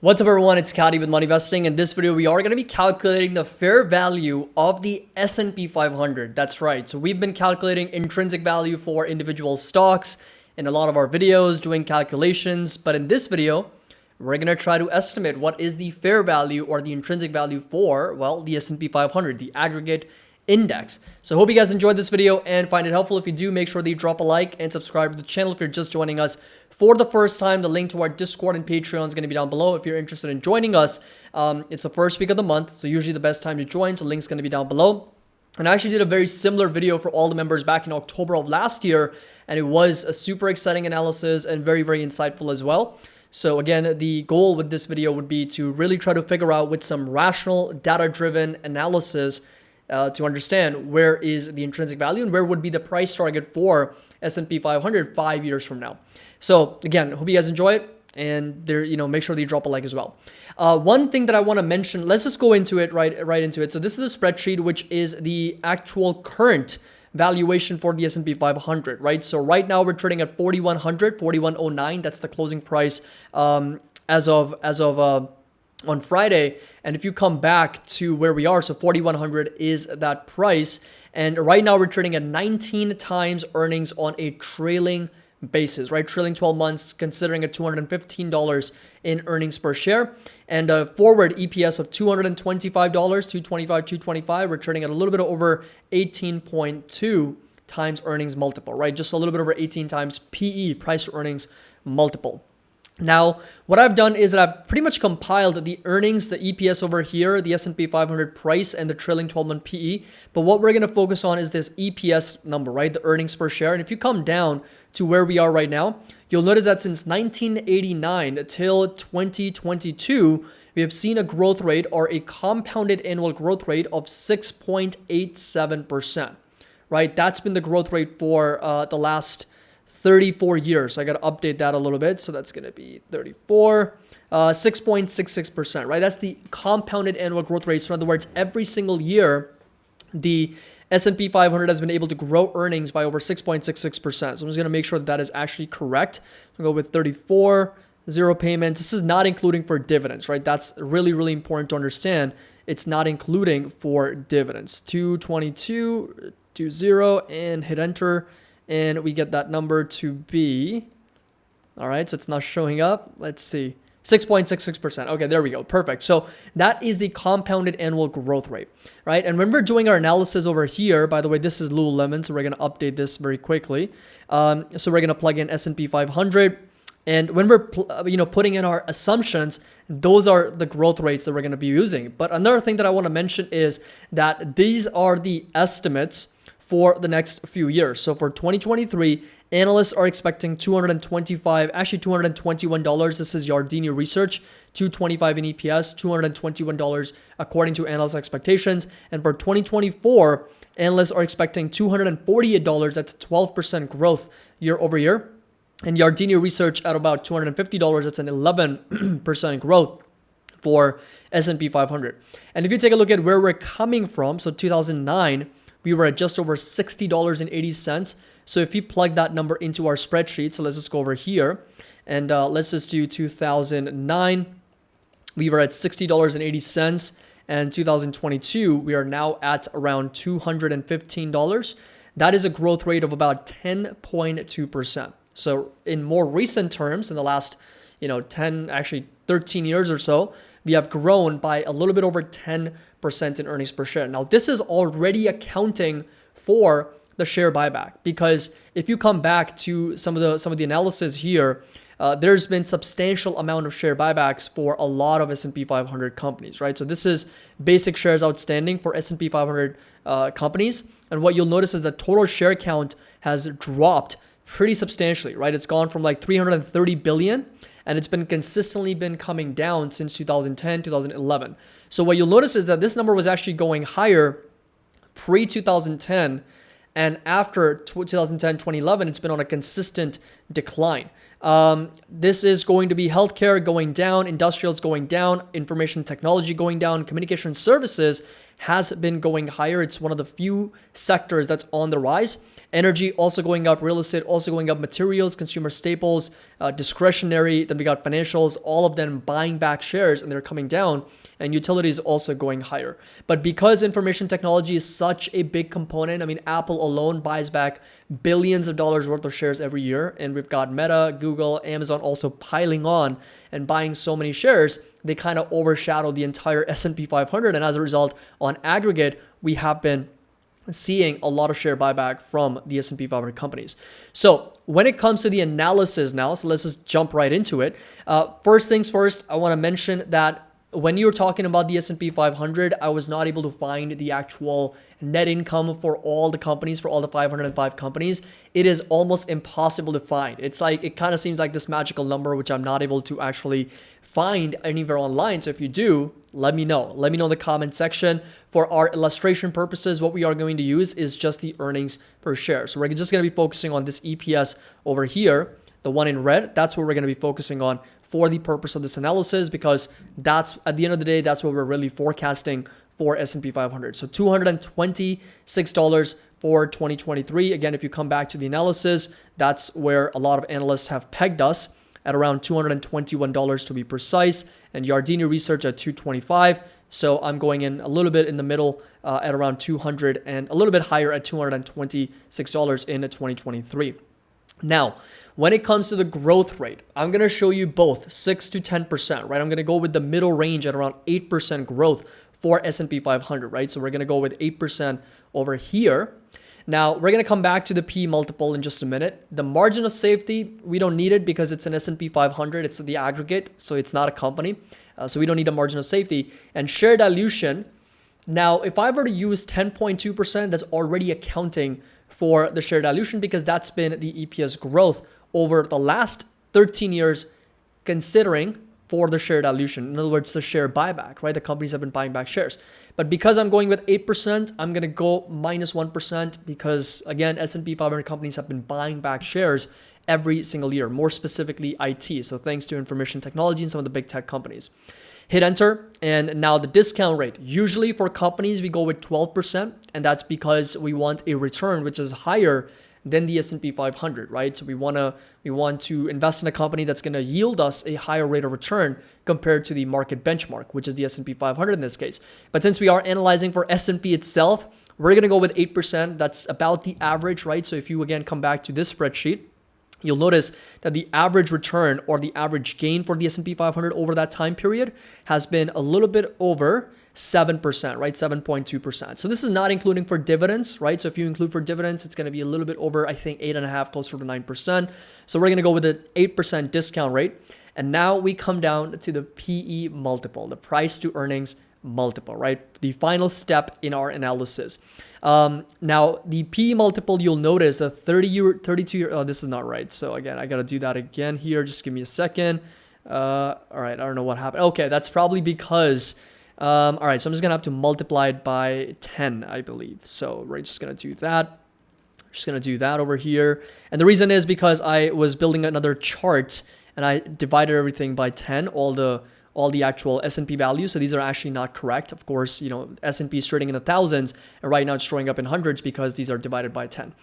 What's up everyone, it's Caddy with Money Investing. In this video, we are going to be calculating the fair value of the S&P 500. That's right. So we've been calculating intrinsic value for individual stocks in a lot of our videos, doing calculations. But in this video, we're going to try to estimate what is the fair value or the intrinsic value for, well, the S&P 500, the aggregate index. So I hope you guys enjoyed this video and find it helpful. If you do, make sure that you drop a like and subscribe to the channel. If you're just joining us for the first time, the link to our Discord and Patreon is going to be down below. If you're interested in joining us, it's the first week of the month, so usually the best time to join. So link's going to be down below. And I actually did a very similar video for all the members back in October of last year, and it was a super exciting analysis and very, very insightful as well. So again, the goal with this video would be to really try to figure out with some rational, data-driven analysis to understand where is the intrinsic value and where would be the price target for S&P 500 5 years from now. So again, hope you guys enjoy it, and there, make sure that you drop a like as well. One thing that I want to mention, let's just go into it right into it. So this is a spreadsheet which is the actual current valuation for the S&P 500, right? So right now we're trading at 4100, 4109. That's the closing price as of on Friday. And if you come back to where we are, so 4100 is that price. And right now we're trading at 19 times earnings on a trailing basis, right? Trailing 12 months, considering a $215 in earnings per share, and a forward EPS of $225, $225. We're trading at a little bit over 18.2 times earnings multiple, right? Just a little bit over 18 times PE, price to earnings multiple. Now, what I've done is that I've pretty much compiled the earnings, the EPS over here, the S&P 500 price, and the trailing 12-month PE. But what we're going to focus on is this EPS number, right? The earnings per share. And if you come down to where we are right now, you'll notice that since 1989 till 2022, we have seen a growth rate or a compounded annual growth rate of 6.87%, right? That's been the growth rate for the last 34 years. So I got to update that a little bit. So that's going to be 34, 6.66%, right? That's the compounded annual growth rate. So in other words, every single year, the S&P 500 has been able to grow earnings by over 6.66%. So I'm just going to make sure that is actually correct. So I'll go with 34, zero payments. This is not including for dividends, right? That's really, really important to understand. It's not including for dividends. 222, 20, and hit enter. And we get that number to be, all right, so it's not showing up. Let's see, 6.66%. Okay, there we go. Perfect. So that is the compounded annual growth rate, right? And when we're doing our analysis over here, by the way, this is Lululemon, so we're going to update this very quickly. So we're going to plug in S&P 500. And when we're putting in our assumptions, those are the growth rates that we're going to be using. But another thing that I want to mention is that these are the estimates for the next few years. So for 2023, analysts are expecting $221. This is Yardini Research, $225 in EPS, $221 according to analyst expectations. And for 2024, analysts are expecting $248. That's 12% growth year over year. And Yardini Research at about $250. That's an 11% growth for S&P 500. And if you take a look at where we're coming from, so 2009, we were at just over $60.80. So if we plug that number into our spreadsheet, so let's just go over here and let's just do 2009. We were at $60.80, and 2022, we are now at around $215. That is a growth rate of about 10.2%. So in more recent terms, in the last 13 years or so, we have grown by a little bit over 10% in earnings per share. Now, this is already accounting for the share buyback, because if you come back to some of the analysis here, there's been substantial amount of share buybacks for a lot of S&P 500 companies, right? So this is basic shares outstanding for S&P 500 companies. And what you'll notice is the total share count has dropped pretty substantially, right? It's gone from like 330 billion, and it's been consistently coming down since 2010, 2011. So what you'll notice is that this number was actually going higher pre-2010, and after 2010, 2011, it's been on a consistent decline. This is going to be healthcare going down, industrials going down, information technology going down, communication services has been going higher. It's one of the few sectors that's on the rise. Energy also going up, real estate also going up, materials, consumer staples, discretionary. Then we got financials, all of them buying back shares and they're coming down, and utilities also going higher. But because information technology is such a big component, I mean, Apple alone buys back billions of dollars worth of shares every year, and we've got Meta, Google, Amazon also piling on and buying so many shares, they kind of overshadow the entire S&P 500, and as a result, on aggregate, we have been seeing a lot of share buyback from the S&P 500 companies. So when it comes to the analysis now, so let's just jump right into it. First things first, I want to mention that when you were talking about the S&P 500, I was not able to find the actual net income for all the companies, for all the 505 companies. It is almost impossible to find. It's like, it kind of seems like this magical number, which I'm not able to actually find anywhere online. So if you do, let me know. Let me know in the comment section. For our illustration purposes, what we are going to use is just the earnings per share. So we're just going to be focusing on this EPS over here, the one in red. That's what we're going to be focusing on for the purpose of this analysis, because that's, at the end of the day, that's what we're really forecasting for S&P 500. So $226 for 2023. Again, if you come back to the analysis, that's where a lot of analysts have pegged us at around $221 to be precise, and Yardini Research at $225. So I'm going in a little bit in the middle at around 200 and a little bit higher at $226 in 2023. Now, when it comes to the growth rate, I'm going to show you both 6 to 10%, right? I'm going to go with the middle range at around 8% growth for S&P 500, right? So we're going to go with 8% over here. Now, we're going to come back to the P multiple in just a minute. The margin of safety, we don't need it because it's an S&P 500. It's the aggregate, so it's not a company. So we don't need a margin of safety. And share dilution, now, if I were to use 10.2%, that's already accounting for the share dilution because that's been the EPS growth over the last 13 years, considering for the share dilution. In other words, the share buyback, right? The companies have been buying back shares. But because I'm going with 8%, I'm going to go minus 1% because, again, S&P 500 companies have been buying back shares every single year, more specifically IT. So thanks to information technology and some of the big tech companies. Hit enter, and now the discount rate. Usually for companies, we go with 12%, and that's because we want a return which is higher than the S&P 500, right? So we want to invest in a company that's going to yield us a higher rate of return compared to the market benchmark, which is the S&P 500 in this case. But since we are analyzing for S&P itself, we're going to go with 8%. That's about the average, right? So if you again come back to this spreadsheet, you'll notice that the average return or the average gain for the S&P 500 over that time period has been a little bit over 7%, right? 7.2%. So this is not including for dividends, right? So if you include for dividends, it's going to be a little bit over, I think, 8.5%, closer to 9%. So we're going to go with an 8% discount rate. And now we come down to the PE multiple, the price to earnings multiple, right? The final step in our analysis. Now the PE multiple, you'll notice a 32-year, oh, this is not right. So again, I got to do that again here. Just give me a second. All right. I don't know what happened. Okay. That's probably because, all right. So I'm just going to have to multiply it by 10, I believe. So we're just going to do that. Just going to do that over here. And the reason is because I was building another chart and I divided everything by 10, all the actual S&P values. So these are actually not correct. Of course, S&P is trading in the thousands, and right now it's showing up in hundreds because these are divided by 10.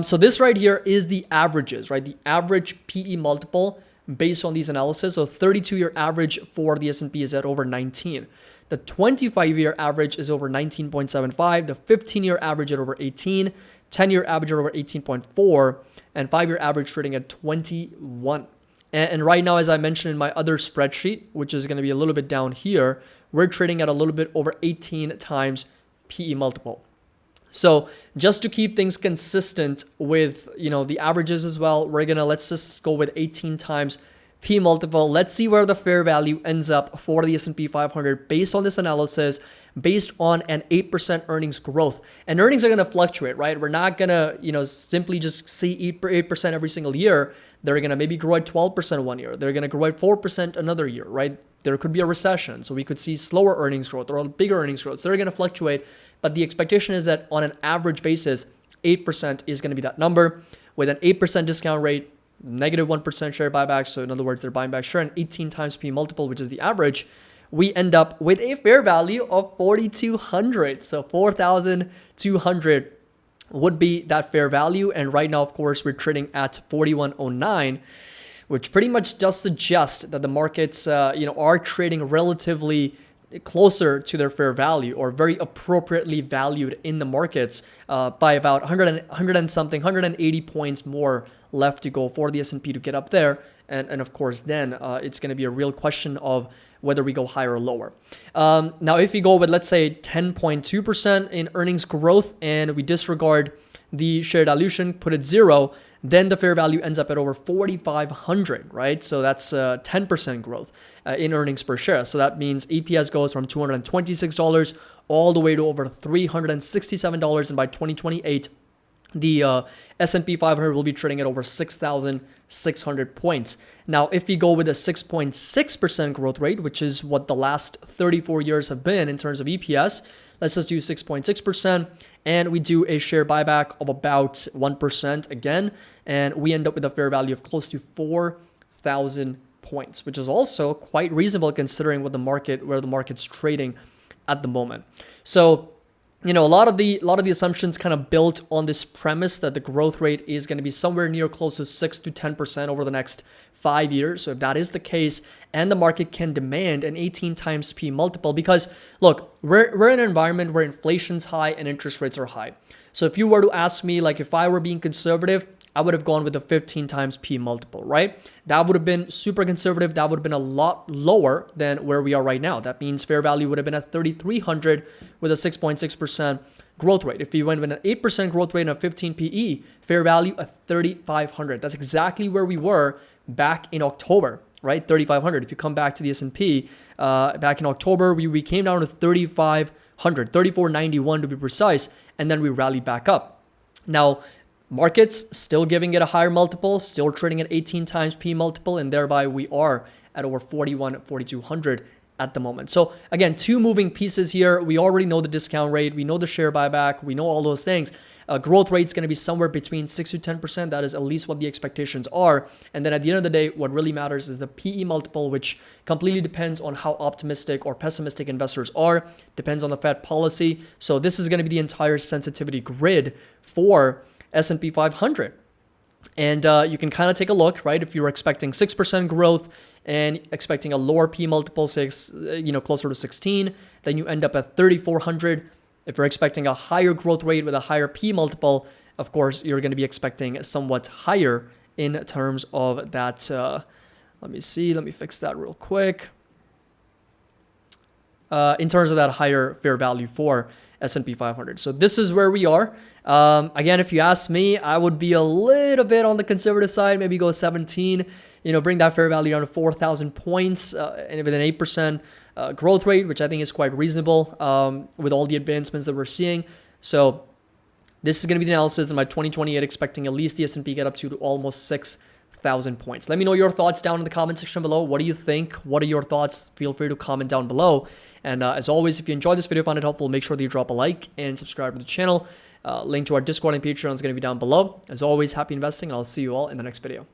So this right here is the averages, right? The average PE multiple based on these analysis. So 32-year average for the S&P is at over 19. The 25-year average is over 19.75. The 15-year average at over 18. 10-year average at over 18.4. And 5-year average trading at 21. And right now, as I mentioned in my other spreadsheet, which is going to be a little bit down here, we're trading at a little bit over 18 times PE multiple. So just to keep things consistent with, the averages as well, let's just go with 18 times P multiple. Let's see where the fair value ends up for the S&P 500 based on this analysis, based on an 8% earnings growth. And earnings are going to fluctuate, right? We're not going to, simply just see 8% every single year. They're going to maybe grow at 12% one year. They're going to grow at 4% another year, right? There could be a recession. So we could see slower earnings growth or bigger earnings growth. So they're going to fluctuate. But the expectation is that on an average basis, 8% is going to be that number with an 8% discount rate, negative 1% share buyback. So in other words, they're buying back share and 18 times P multiple, which is the average. We end up with a fair value of 4,200. So 4,200 would be that fair value. And right now, of course, we're trading at 4109, which pretty much does suggest that the markets, are trading relatively closer to their fair value, or very appropriately valued in the markets, by about 180 points more left to go for the S&P to get up there. And of course, then it's going to be a real question of whether we go higher or lower. Now, if we go with, let's say, 10.2% in earnings growth, and we disregard the share dilution, put it 0, then the fair value ends up at over 4,500, right? So that's 10% growth in earnings per share. So that means EPS goes from $226 all the way to over $367. And by 2028, the S&P 500 will be trading at over 6,600 points. Now, if we go with a 6.6% growth rate, which is what the last 34 years have been in terms of EPS, let's just do 6.6%, and we do a share buyback of about 1% again, and we end up with a fair value of close to 4,000 points, which is also quite reasonable considering where the market's trading at the moment. So, a lot of the assumptions kind of built on this premise that the growth rate is going to be somewhere near close to 6 to 10% over the next 5 years. So if that is the case, and the market can demand an 18 times P multiple, because look, we're in an environment where inflation's high and interest rates are high. So if you were to ask me, like, if I were being conservative, I would have gone with a 15 times P multiple, right? That would have been super conservative. That would have been a lot lower than where we are right now. That means fair value would have been at 3,300 with a 6.6% growth rate. If you went with an 8% growth rate and a 15 PE, fair value at 3,500. That's exactly where we were back in October, right? 3,500. If you come back to the S&P, back in October, we came down to 3,500, 3,491 to be precise, and then we rallied back up. Now, markets still giving it a higher multiple, still trading at 18 times P multiple, and thereby we are at over 4,200 at the moment. So again, two moving pieces here. We already know the discount rate, we know the share buyback, we know all those things. Growth rate is going to be somewhere between 6 to 10%. That is at least what the expectations are. And then at the end of the day, what really matters is the PE multiple, which completely depends on how optimistic or pessimistic investors are, depends on the Fed policy. So this is going to be the entire sensitivity grid for S&P 500. And you can kind of take a look, right? If you're expecting 6% growth and expecting a lower P multiple, closer to 16, then you end up at 3,400. If you're expecting a higher growth rate with a higher P multiple, of course, you're going to be expecting somewhat higher in terms of that. Let me fix that real quick. In terms of that higher fair value for S&P 500. So this is where we are. Again, if you ask me, I would be a little bit on the conservative side, maybe go 17, bring that fair value down to 4,000 points, and with an 8% growth rate, which I think is quite reasonable with all the advancements that we're seeing. So this is going to be the analysis, and by 2028, expecting at least the S&P get up to almost 6,000 points. Let me know your thoughts down in the comment section below. What do you think? What are your thoughts? Feel free to comment down below. And as always, if you enjoyed this video, found it helpful, make sure that you drop a like and subscribe to the channel. Link to our Discord and Patreon is going to be down below. As always, happy investing, and I'll see you all in the next video.